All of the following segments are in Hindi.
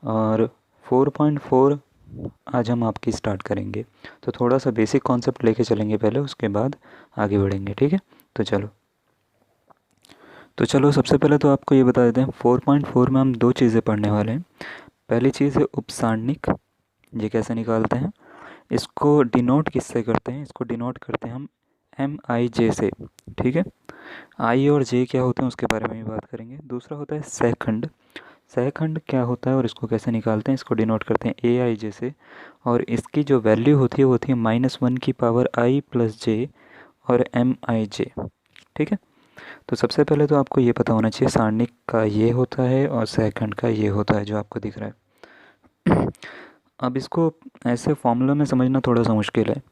और 4.4 आज हम आपकी स्टार्ट करेंगे। तो थोड़ा सा बेसिक कॉन्सेप्ट लेके चलेंगे पहले, उसके बाद आगे बढ़ेंगे, ठीक है। तो चलो सबसे पहले तो आपको ये बता देते हैं 4.4 में हम दो चीज़ें पढ़ने वाले हैं। पहली चीज़ है उपसारणिक, ये कैसे निकालते हैं। इसको डिनोट किससे करते हैं, इसको डिनोट करते हैं हम MIJ से, ठीक है। आई और जे क्या होते हैं उसके बारे में भी बात करेंगे। दूसरा होता है सहखंड। सहखंड क्या होता है और इसको कैसे निकालते हैं, इसको डिनोट करते हैं AIJ से। और इसकी जो वैल्यू होती है वो होती है -1/i+j और MIJ, ठीक है। तो सबसे पहले तो आपको ये पता होना चाहिए सारणिक का ये होता है और सहखंड का ये होता है जो आपको दिख रहा है। अब इसको ऐसे फॉर्मूला में समझना थोड़ा सा मुश्किल है,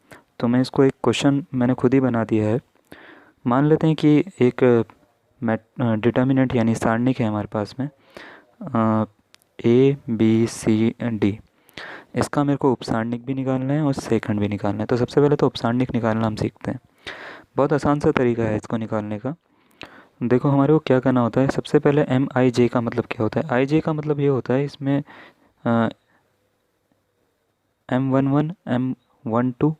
तो मैं इसको एक क्वेश्चन मैंने खुद ही बना दिया है। मान लेते हैं कि एक डिटर्मिनेंट यानी सारणिक है हमारे पास में ABCD। इसका मेरे को उपसारणिक भी निकालना है और सेकंड भी निकालना है। तो सबसे पहले तो उपसारणिक निकालना हम सीखते हैं। बहुत आसान सा तरीका है इसको निकालने का। देखो हमारे को क्या करना होता है, सबसे पहले MIJ का मतलब क्या होता है। IJ का मतलब ये होता है इसमें M11 M12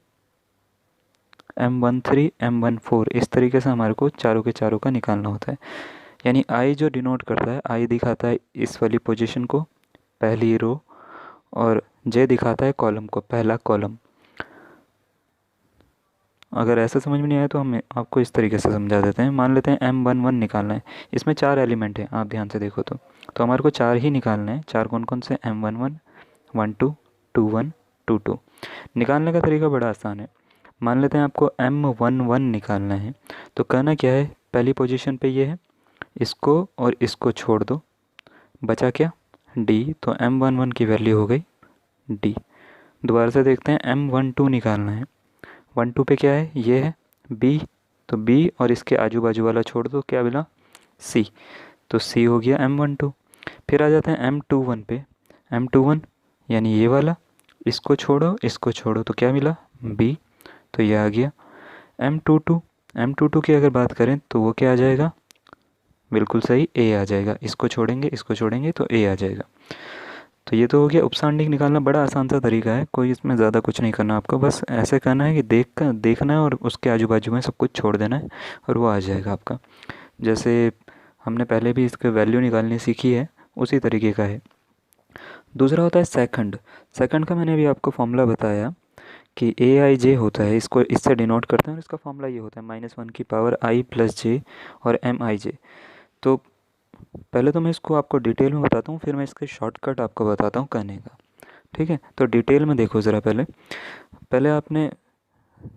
M13 M14 इस तरीके से हमारे को चारों के चारों का निकालना होता है। यानी आई जो डिनोट करता है, आई दिखाता है इस वाली पोजीशन को, पहली रो, और जे दिखाता है कॉलम को, पहला कॉलम। अगर ऐसा समझ में नहीं आया तो हम आपको इस तरीके से समझा देते हैं। मान लेते हैं M11 निकालना है, इसमें 4 एलिमेंट हैं, आप ध्यान से देखो तो हमारे को 4 ही निकालना है। 4 कौन कौन से, M11 12 21 22। निकालने का तरीका बड़ा आसान है। मान लेते हैं आपको M11 निकालना है, तो करना क्या है, पहली पोजीशन पे ये है, इसको और इसको छोड़ दो, बचा क्या, D। तो M11 की वैल्यू हो गई D। दोबारा से देखते हैं, M12 निकालना है। 12 पे क्या है, ये है B, तो B और इसके आजू बाजू वाला छोड़ दो, क्या मिला C। तो C हो गया M12। फिर आ जाते हैं M21 पे। M21 यानी ये वाला, इसको छोड़ो तो क्या मिला B, तो ये आ गया M22। M22 की अगर बात करें तो वो क्या आ जाएगा, बिल्कुल सही A आ जाएगा। इसको छोड़ेंगे तो A आ जाएगा। तो ये तो हो गया उपसारणिक निकालना। बड़ा आसान सा तरीका है, कोई इसमें ज़्यादा कुछ नहीं करना आपको, बस ऐसे करना है कि देखना है और उसके आजू बाजू में सब कुछ छोड़ देना है और वो आ जाएगा आपका। जैसे हमने पहले भी इसके वैल्यू निकालनी सीखी है, उसी तरीके का है। दूसरा होता है सेकंड। सेकंड का मैंने अभी आपको फॉर्मूला बताया कि AIJ होता है, इसको इससे डिनोट करते हैं और इसका फॉर्मूला ये होता है -1/i+j और MIJ। तो पहले तो मैं इसको आपको डिटेल में बताता हूँ, फिर मैं इसके शॉर्टकट आपको बताता हूँ कहने का, ठीक है। तो डिटेल में देखो ज़रा, पहले पहले आपने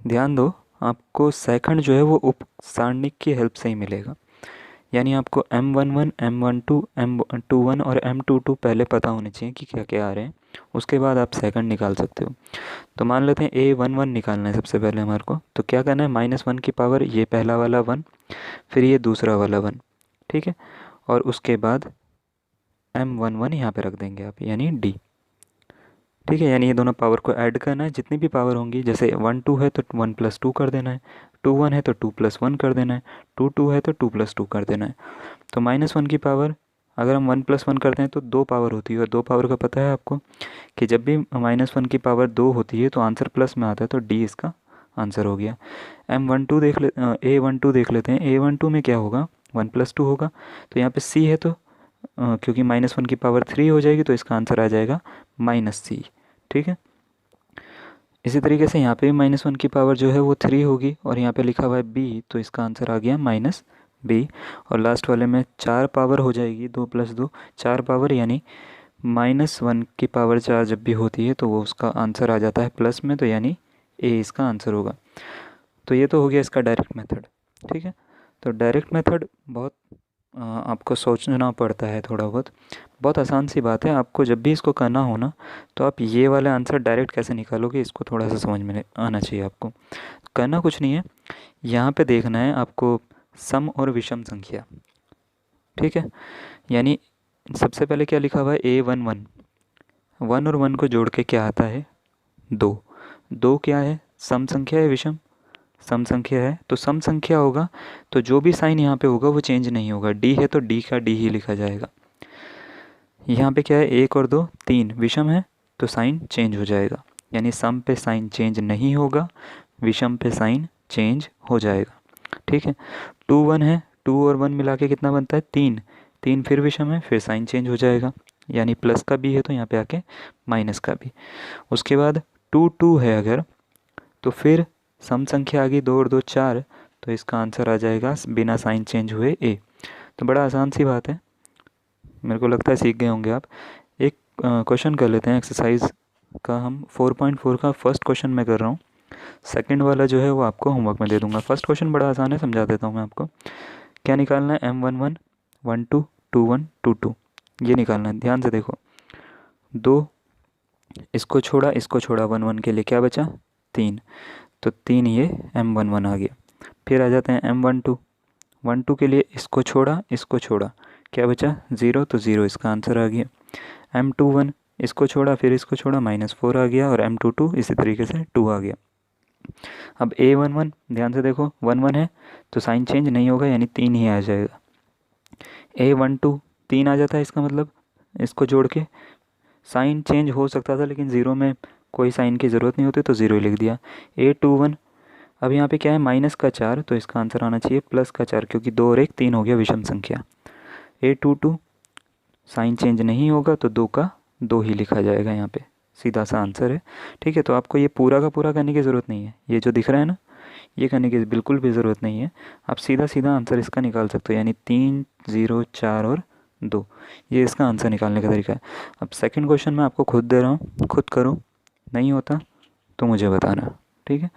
ध्यान दो, आपको सेकंड जो है वो उप सारणिक की हेल्प से ही मिलेगा। यानी आपको M11 M12 M21 और M22 पहले पता होने चाहिए कि क्या क्या आ रहे हैं, उसके बाद आप सेकंड निकाल सकते हो। तो मान लेते हैं A11 निकालना है सबसे पहले हमारे को, तो क्या करना है, -1 की पावर ये पहला वाला 1, फिर ये दूसरा वाला 1, ठीक है। और उसके बाद M11 यहाँ पे रख देंगे आप, यानी D, ठीक है। यानी ये दोनों पावर को ऐड करना है, जितनी भी पावर होंगी, जैसे 1 2 है तो 1+2 कर देना है, 2 1 है तो 2+1 कर देना है, 2 2 है तो 2+2 कर देना है। तो -1 की पावर अगर हम 1+1 करते हैं तो 2 पावर होती है, और 2 पावर का पता है आपको कि जब भी -1 की पावर 2 होती है तो आंसर प्लस में आता है, तो D इसका आंसर हो गया। A12 देख लेते हैं। A12 में क्या होगा, 1+2 होगा, तो यहाँ पे C है, तो क्योंकि -1 की पावर 3 हो जाएगी तो इसका आंसर आ जाएगा -C, ठीक है। इसी तरीके से यहाँ पे भी -1 की पावर जो है वो 3 होगी, और यहाँ पे लिखा हुआ है B, तो इसका आंसर आ गया -B। और लास्ट वाले में 4 पावर हो जाएगी, 2+2 4 पावर, यानी -1 की पावर 4 जब भी होती है तो वो उसका आंसर आ जाता है प्लस में, तो यानी A इसका आंसर होगा। तो ये तो हो गया इसका डायरेक्ट मेथड, ठीक है। तो डायरेक्ट मेथड बहुत आपको सोचना पड़ता है थोड़ा बहुत, बहुत आसान सी बात है। आपको जब भी इसको करना हो ना, तो आप ये वाला आंसर डायरेक्ट कैसे निकालोगे, इसको थोड़ा सा समझ में आना चाहिए आपको। करना कुछ नहीं है, यहाँ पे देखना है आपको सम और विषम संख्या, ठीक है। यानी सबसे पहले क्या लिखा हुआ है, A11, 1 और 1 को जोड़ के क्या आता है, 2। 2 क्या है, सम संख्या है, विषम सम संख्या है, तो सम संख्या होगा तो जो भी साइन यहाँ पे होगा वो चेंज नहीं होगा। D है तो D का D ही लिखा जाएगा। यहाँ पे क्या है, 1 और 2 3 विषम है तो साइन चेंज हो जाएगा, यानी सम पे साइन चेंज नहीं होगा, विषम पे साइन चेंज हो जाएगा। ठीक है, 2 1 है, 2 और 1 मिला के कितना बनता है 3, 3 फिर विषम है, फिर साइन चेंज हो जाएगा, यानी प्लस का भी है तो यहाँ पे आके माइनस का भी। उसके बाद 2 2 है अगर, तो फिर सम संख्या आ गई 2 और 2 4, तो इसका आंसर आ जाएगा बिना साइन चेंज हुए ए। तो बड़ा आसान सी बात है, मेरे को लगता है सीख गए होंगे आप। एक क्वेश्चन कर लेते हैं एक्सरसाइज का, हम 4.4 का फर्स्ट क्वेश्चन मैं कर रहा हूँ, सेकंड वाला जो है वो आपको होमवर्क में दे दूंगा। फर्स्ट क्वेश्चन बड़ा आसान है, समझा देता हूँ मैं आपको। क्या निकालना है, M11 12 21 22, ये निकालना है। ध्यान से देखो, 2 इसको छोड़ा 1 1 के लिए क्या बचा 3, तो 3 ये M11 आ गया। फिर आ जाते हैं M12, 12 के लिए इसको छोड़ा क्या बचा 0, तो 0 इसका आंसर आ गया। M21 इसको छोड़ा फिर इसको छोड़ा -4 आ गया, और M22 इसी तरीके से 2 आ गया। अब A11 ध्यान से देखो, 1 1 है तो साइन चेंज नहीं होगा, यानी 3 ही आ जाएगा। A12 3 आ जाता है, इसका मतलब इसको जोड़ के साइन चेंज हो सकता था, लेकिन 0 में कोई साइन की ज़रूरत नहीं होती तो 0 ही लिख दिया। A21 अब यहाँ पे क्या है -4, तो इसका आंसर आना चाहिए +4, क्योंकि 2 और 1 3 हो गया विषम संख्या। A22 साइन चेंज नहीं होगा तो 2 का 2 ही लिखा जाएगा, यहाँ पे सीधा सा आंसर है। ठीक है, तो आपको ये पूरा का पूरा करने की ज़रूरत नहीं है, ये जो दिख रहा है ना, ये करने की बिल्कुल भी ज़रूरत नहीं है। आप सीधा सीधा आंसर इसका निकाल सकते हो, यानी 3 0 4 और 2, ये इसका आंसर निकालने का तरीका है। अब सेकंड क्वेश्चन मैं आपको खुद दे रहा हूँ, खुद करो, नहीं होता तो मुझे बताना। ठीक है,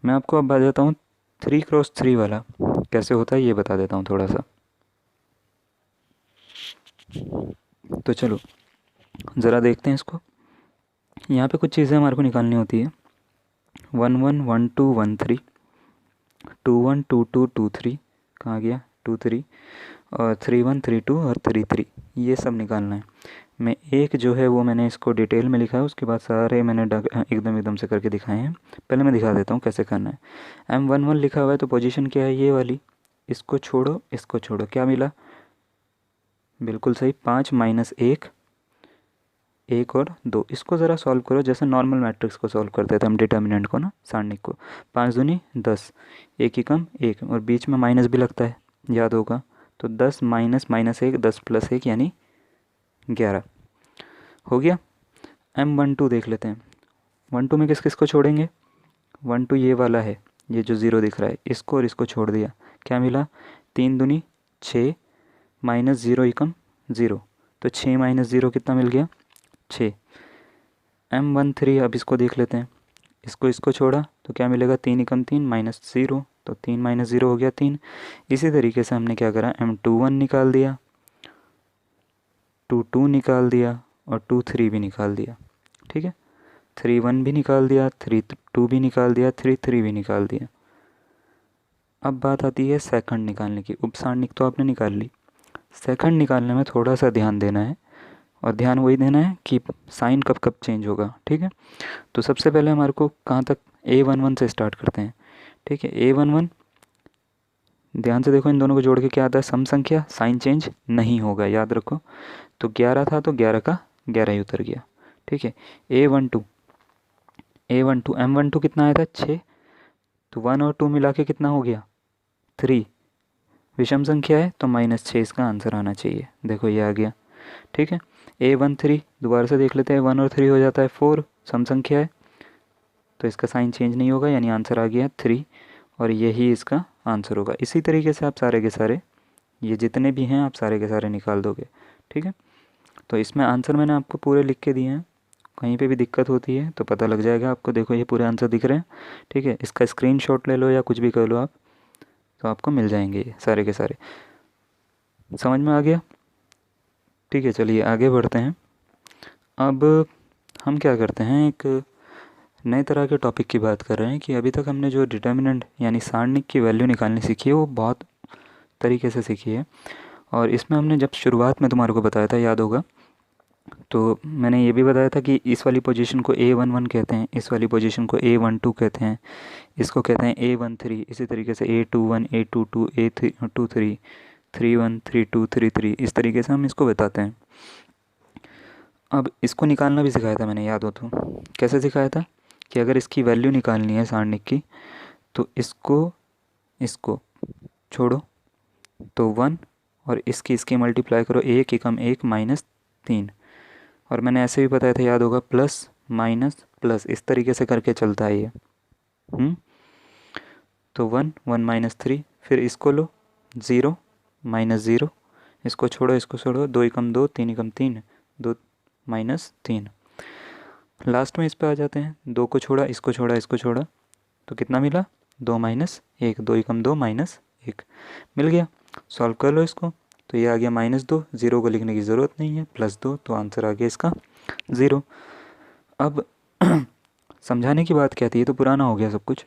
मैं आपको अब बताता हूँ 3x3 वाला कैसे होता है, ये बता देता हूँ थोड़ा सा। तो चलो ज़रा देखते हैं इसको। यहाँ पे कुछ चीज़ें हमारे को निकालनी होती है। 1 1 1 2 1 3, 2 1 2 2 2 3, कहाँ गया 2 3, और 3 1 3 2 और 3 3, ये सब निकालना है। मैं एक जो है वो मैंने इसको डिटेल में लिखा है, उसके बाद सारे मैंने एकदम से करके दिखाए हैं। पहले मैं दिखा देता हूँ कैसे करना है। M11 लिखा हुआ है तो पोजीशन क्या है, ये वाली, इसको छोड़ो, क्या मिला, बिल्कुल सही, 5 -1 1 और 2। इसको ज़रा सॉल्व करो जैसे नॉर्मल मैट्रिक्स को सॉल्व करते थे हम, डिटर्मिनेंट को ना, सारणिक को। 5 दूनी 10, 1 ही कम 1, और बीच में माइनस भी लगता है, याद होगा। तो 10 -1 10 + 1 यानी 11 हो गया। M12 देख लेते हैं। 12 में किस किस को छोड़ेंगे, 12 ये वाला है, ये जो 0 दिख रहा है, इसको और इसको छोड़ दिया, क्या मिला 3 दूनी 6, -0 ही कम 0, तो 6 -0 कितना मिल गया 6। M13 अब इसको देख लेते हैं, इसको छोड़ा तो क्या मिलेगा 3 ही कम 3 -0, तो 3 -0 हो गया 3। इसी तरीके से हमने क्या करा, M21 निकाल दिया, 2 2 निकाल दिया, और 2 3 भी निकाल दिया। ठीक है, 3 1 भी निकाल दिया, 3 2 भी निकाल दिया, 3 3 भी निकाल दिया। अब बात आती है सेकंड निकालने की। उपसारणिक तो आपने निकाल ली, सेकंड निकालने में थोड़ा सा ध्यान देना है, और ध्यान वही देना है कि साइन कब कब चेंज होगा। ठीक है, तो सबसे पहले हमारे को कहाँ तक, A11 से स्टार्ट करते हैं। ठीक है, A11 ध्यान से देखो, इन दोनों को जोड़ के क्या आता है, सम संख्या, साइन चेंज नहीं होगा, याद रखो। तो 11 था तो 11 का 11 ही उतर गया। ठीक है, A12 M12 कितना आया था 6, तो 1 और 2 मिला के कितना हो गया 3, विषम संख्या है तो -6 इसका आंसर आना चाहिए। देखो ये आ गया। ठीक है, A13 दोबारा से देख लेते हैं, 1 और 3 हो जाता है 4, सम संख्या है तो इसका साइन चेंज नहीं होगा, यानी आंसर आ गया 3, और यही इसका आंसर होगा। इसी तरीके से आप सारे के सारे, ये जितने भी हैं आप सारे के सारे निकाल दोगे। ठीक है, तो इसमें आंसर मैंने आपको पूरे लिख के दिए हैं, कहीं पे भी दिक्कत होती है तो पता लग जाएगा आपको। देखो ये पूरे आंसर दिख रहे हैं। ठीक है, इसका स्क्रीनशॉट ले लो या कुछ भी कर लो आप, तो आपको मिल जाएंगे ये सारे के सारे। समझ में आ गया। ठीक है, चलिए आगे बढ़ते हैं। अब हम क्या करते हैं, एक नए तरह के टॉपिक की बात कर रहे हैं कि अभी तक हमने जो डिटर्मिनेंट यानी सारणिक की वैल्यू निकालनी सीखी है वो बहुत तरीके से सीखी है। और इसमें हमने जब शुरुआत में तुम्हारे को बताया था, याद होगा, तो मैंने ये भी बताया था कि इस वाली पोजीशन को A11 कहते हैं, इस वाली पोजीशन को A12 कहते हैं, इसको कहते हैं A13, इसी तरीके से A21 A22 A23 3 1 3 2 3 3, इस तरीके से हम इसको बताते हैं। अब इसको निकालना भी सिखाया था मैंने, याद हो तो। कैसे सिखाया था कि अगर इसकी वैल्यू निकालनी है सारणिक की, तो इसको इसको छोड़ो तो 1, और इसकी मल्टीप्लाई करो, 1 एकम 1 माइनस 3। और मैंने ऐसे भी बताया था, याद होगा, प्लस माइनस प्लस, इस तरीके से करके चलता है ये। तो 1 1 माइनस 3, फिर इसको लो 0 माइनस 0, इसको छोड़ो 2 एकम 2 3 एकम 3, 2 माइनस 3। लास्ट में इस पे आ जाते हैं, 2 को छोड़ा इसको छोड़ा तो कितना मिला, 2 माइनस 1, 2 एकम 2 माइनस 1 मिल गया। सॉल्व कर लो इसको, तो ये आ गया -2, 0 को लिखने की ज़रूरत नहीं है, +2, तो आंसर आ गया इसका 0। अब समझाने की बात क्या थी, ये तो पुराना हो गया सब कुछ।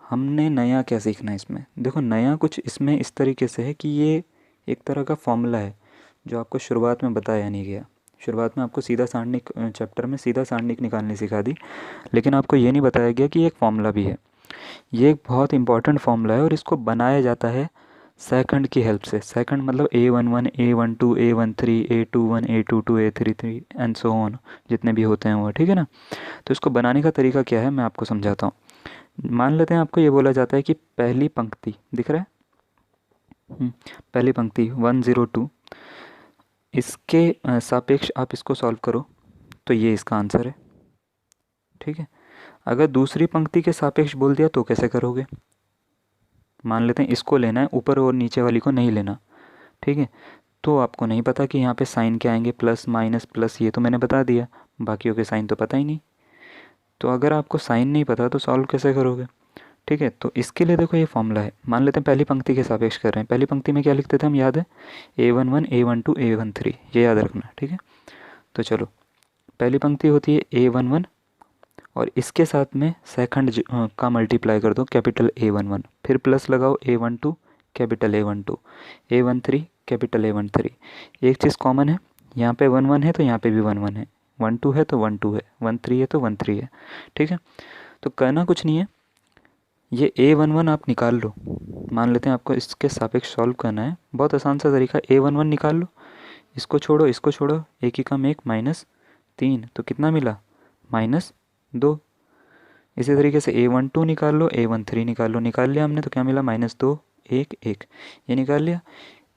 हमने नया क्या सीखना है इसमें? देखो, नया कुछ इसमें इस तरीके से है कि ये एक तरह का फॉर्मूला है जो आपको शुरुआत में बताया नहीं गया। शुरुआत में आपको सीधा सारणिक, चैप्टर में सीधा सारणिक निकालनी सिखा दी, लेकिन आपको ये नहीं बताया गया कि एक फॉर्मूला भी है। ये एक बहुत इंपॉर्टेंट फॉर्मूला है और इसको बनाया जाता है सेकंड की हेल्प से। सेकंड मतलब A11, A12, A13, A21, A22, A33 and so on, जितने भी होते हैं वो, ठीक है ना। तो इसको बनाने का तरीका क्या है, मैं आपको समझाता हूँ। मान लेते हैं आपको ये बोला जाता है कि पहली पंक्ति दिख रहा है, पहली पंक्ति 102, इसके सापेक्ष आप इसको सॉल्व करो तो ये इसका आंसर है, ठीक है। अगर दूसरी पंक्ति के सापेक्ष बोल दिया तो कैसे करोगे? मान लेते हैं इसको लेना है, ऊपर और नीचे वाली को नहीं लेना, ठीक है। तो आपको नहीं पता कि यहाँ पे साइन क्या आएंगे, प्लस माइनस प्लस, ये तो मैंने बता दिया, बाकियों के साइन तो पता ही नहीं। तो अगर आपको साइन नहीं पता तो सॉल्व कैसे करोगे? ठीक है, तो इसके लिए देखो ये फॉर्मूला है। मान लेते हैं पहली पंक्ति के सापेक्ष कर रहे हैं, पहली पंक्ति में क्या लिखते थे हम, याद है, A11, A12, A13, ये याद रखना, ठीक है। तो चलो, पहली पंक्ति होती है A11 और इसके साथ में सेकंड का मल्टीप्लाई कर दो, कैपिटल A11, फिर प्लस लगाओ A12, capital A12, A13, capital A13। एक चीज़ कॉमन है, यहाँ पे 1 1 है तो यहाँ पे भी 1 1 है, 1 2 है तो 1 2 है, 1 3 है तो 1 3 है, ठीक है। तो करना कुछ नहीं है, ये A11 आप निकाल लो। मान लेते हैं आपको इसके सापेक्ष सॉल्व करना है, बहुत आसान सा तरीका, A11 निकाल लो, इसको छोड़ो, एक ही कम 1 माइनस 3, तो कितना मिला, -2। इसी तरीके से A12 निकाल लो, A13 निकाल लो, निकाल लिया हमने तो क्या मिला, -2 1 1, ये निकाल लिया।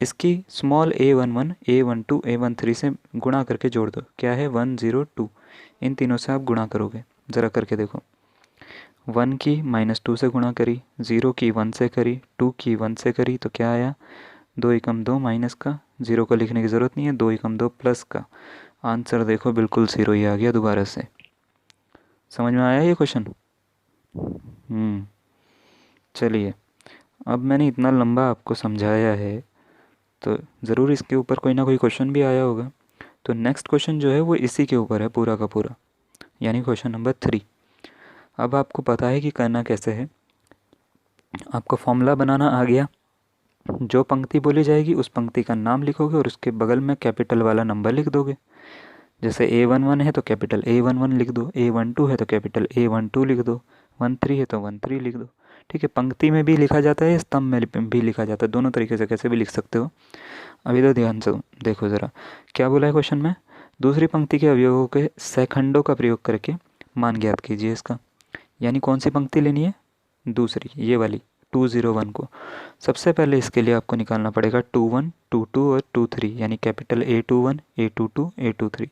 इसकी स्मॉल A11, A12, A13 से गुणा करके जोड़ दो, क्या है, 102। इन तीनों से आप गुणा करोगे, ज़रा करके देखो। 1 की -2 से गुणा करी, 0 की 1 से करी, 2 की 1 से करी, तो क्या आया, 2 एकम 2 माइनस का, 0 को लिखने की ज़रूरत नहीं है, 2 एकम 2 प्लस का। आंसर देखो बिल्कुल 0 ही आ गया दोबारा से। समझ में आया ये क्वेश्चन? चलिए, अब मैंने इतना लंबा आपको समझाया है तो ज़रूर इसके ऊपर कोई ना कोई क्वेश्चन भी आया होगा। तो नेक्स्ट क्वेश्चन जो है वो इसी के ऊपर है पूरा का पूरा, यानी क्वेश्चन नंबर 3। अब आपको पता है कि करना कैसे है, आपको फॉर्मूला बनाना आ गया। जो पंक्ति बोली जाएगी उस पंक्ति का नाम लिखोगे और उसके बगल में कैपिटल वाला नंबर लिख दोगे। जैसे A11 है तो कैपिटल A11 लिख दो, A12 है तो कैपिटल A12 लिख दो, 13 है तो 13 लिख दो, ठीक है। पंक्ति में भी लिखा जाता है, स्तंभ में भी लिखा जाता है, दोनों तरीके से कैसे भी लिख सकते हो। अभी तो ध्यान से देखो ज़रा, क्या बोला है क्वेश्चन में, दूसरी पंक्ति के अवयवों के सेकंडों का प्रयोग करके मान ज्ञात कीजिए इसका। यानी कौन सी पंक्ति लेनी है, दूसरी, ये वाली 201 को। सबसे पहले इसके लिए आपको निकालना पड़ेगा 21, 22 और 23, यानी कैपिटल A21, A22, A23।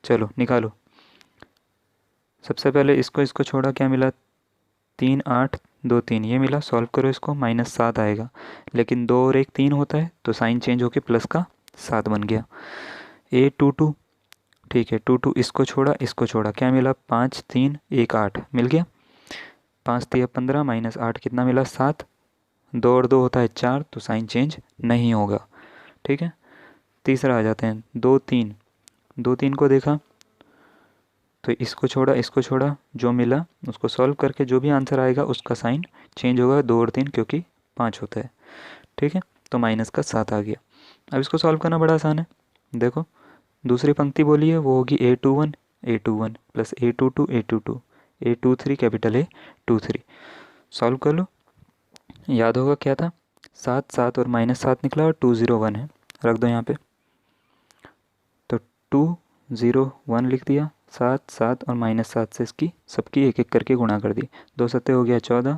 चलो निकालो। सबसे पहले इसको छोड़ा, क्या मिला, 3 8 2 3, ये मिला। सॉल्व करो इसको, -7 आएगा, लेकिन 2 और 1 3 होता है तो साइन चेंज होके प्लस का 7 बन गया। A22, ठीक है, 22, इसको छोड़ा, क्या मिला, 5 3 1 8 मिल गया। 5 3 15 -8 कितना मिला, 7। 2 और 2 होता है 4 तो साइन चेंज नहीं होगा, ठीक है। तीसरा आ जाते हैं, 2 3, 2 3 को देखा तो इसको छोड़ा, जो मिला उसको सॉल्व करके जो भी आंसर आएगा उसका साइन चेंज होगा, 2 और 3 क्योंकि 5 होता है, ठीक है। तो -7 आ गया। अब इसको सॉल्व करना बड़ा आसान है। देखो, दूसरी पंक्ति बोली है वो होगी A21 plus A22, A23, capital A23। Solve कर लो, याद होगा क्या था, 7 7 और -7 निकला और 201 है, रख दो यहाँ पे। 2 0 1 लिख दिया, 7 7 और -7 से इसकी सबकी एक एक करके गुणा कर दी। 2 सत्ते हो गया 14,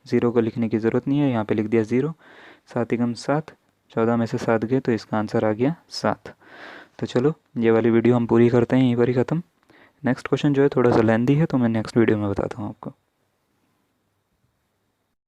0 को लिखने की ज़रूरत नहीं है, यहाँ पे लिख दिया 0। 7 एकम 7, 14 में से 7 गए तो इसका आंसर आ गया 7। तो चलो ये वाली वीडियो हम पूरी करते हैं यहीं पर ही ख़त्म। नेक्स्ट क्वेश्चन जो है थोड़ा सा लेंदी है, तो मैं नेक्स्ट वीडियो में बताता हूँ आपको।